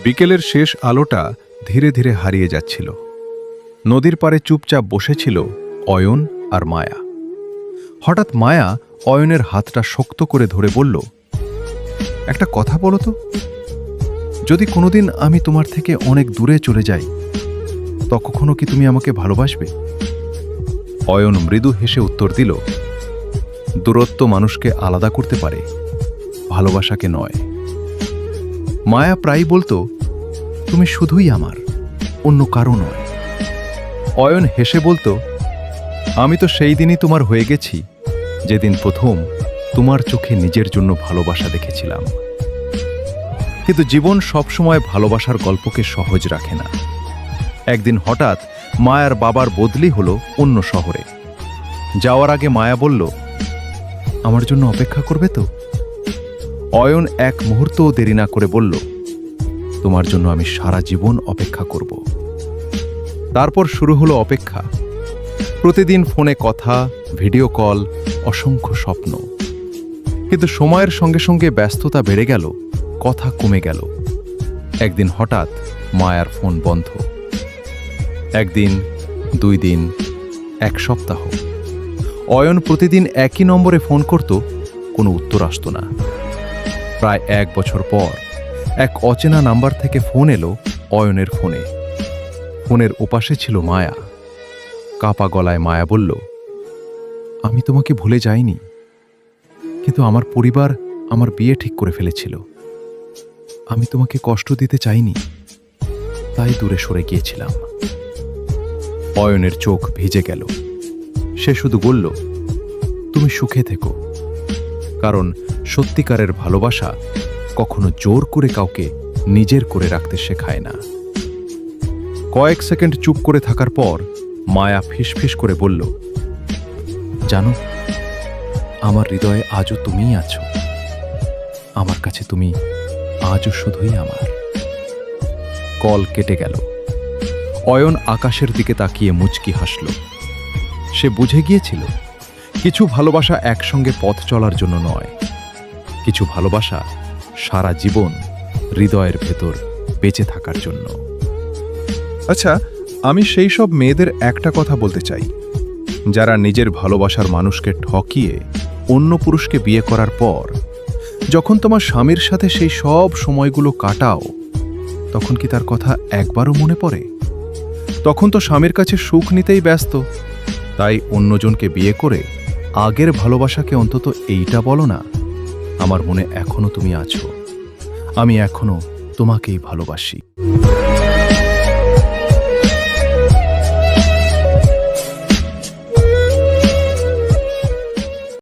বিকেলের শেষ আলোটা ধীরে ধীরে হারিয়ে যাচ্ছিল। নদীর পাড়ে চুপচাপ বসেছিল অয়ন আর মায়া। হঠাৎ মায়া অয়নের হাতটা শক্ত করে ধরে বলল, একটা কথা বলো তো, যদি কোনোদিন আমি তোমার থেকে অনেক দূরে চলে যাই, তখনও কি তুমি আমাকে ভালোবাসবে? অয়ন মৃদু হেসে উত্তর দিল, দূরত্ব মানুষকে আলাদা করতে পারে, ভালোবাসাকে নয়। মায়া প্রায়ই বলতো, তুমি শুধুই আমার, অন্য কারো নয়। অয়ন হেসে বলতো, আমি তো সেই দিনই তোমার হয়ে গেছি যেদিন প্রথম তোমার চোখে নিজের জন্য ভালোবাসা দেখেছিলাম। কিন্তু জীবন সবসময় ভালোবাসার গল্পকে সহজ রাখে না। একদিন হঠাৎ মায়ার বাবার বদলি হলো অন্য শহরে। যাওয়ার আগে মায়া বলল, আমার জন্য অপেক্ষা করবে তো? অয়ন এক মুহূর্তও দেরি না করে বলল, তোমার জন্য আমি সারা জীবন অপেক্ষা করব। তারপর শুরু হলো অপেক্ষা। প্রতিদিন ফোনে কথা, ভিডিও কল, অসংখ্য স্বপ্ন। কিন্তু সময়ের সঙ্গে সঙ্গে ব্যস্ততা বেড়ে গেল, কথা কমে গেল। একদিন হঠাৎ মায়ার ফোন বন্ধ। একদিন, 2 দিন, 1 সপ্তাহ। অয়ন প্রতিদিন একই নম্বরে ফোন করত, কোনো উত্তর আসতো না। প্রায় 1 বছর পর এক অচেনা নাম্বার থেকে ফোন এলো অয়নের ফোনে। ফোনের ওপাশে ছিল মায়া। কাপা গলায় মায়া বলল, আমি তোমাকে ভুলে যাইনি, কিন্তু আমার পরিবার আমার বিয়ে ঠিক করে ফেলেছিল। আমি তোমাকে কষ্ট দিতে চাইনি, তাই দূরে সরে গিয়েছিলাম। অয়নের চোখ ভিজে গেল। সে শুধু বলল, তুমি সুখে থেকো, কারণ সত্যিকারের ভালোবাসা কখনো জোর করে কাউকে নিজের করে রাখতে শেখায় না। কয়েক সেকেন্ড চুপ করে থাকার পর মায়া ফিসফিস করে বলল, জানো, আমার হৃদয়ে আজও তুমিই আছো। আমার কাছে তুমি আজও শুধুই আমার। কল কেটে গেল। অয়ন আকাশের দিকে তাকিয়ে মুচকি হাসল। সে বুঝে গিয়েছিল, কিছু ভালোবাসা একসঙ্গে পথ চলার জন্য নয়, কিছু ভালোবাসা সারা জীবন হৃদয়ের ভেতর বেঁচে থাকার জন্য। আচ্ছা, আমি সেই সব মেয়েদের একটা কথা বলতে চাই, যারা নিজের ভালোবাসার মানুষকে ঠকিয়ে অন্য পুরুষকে বিয়ে করার পর যখন তোমার স্বামীর সাথে সেই সব সময়গুলো কাটাও, তখন কি তার কথা একবারও মনে পড়ে? তখন তো স্বামীর কাছে সুখ নিতেই ব্যস্ত। তাই অন্যজনকে বিয়ে করে আগের ভালোবাসাকে অন্তত এইটা বলো না, আমার মনে এখনো তুমি আছো, আমি এখনো তোমাকেই ভালোবাসি।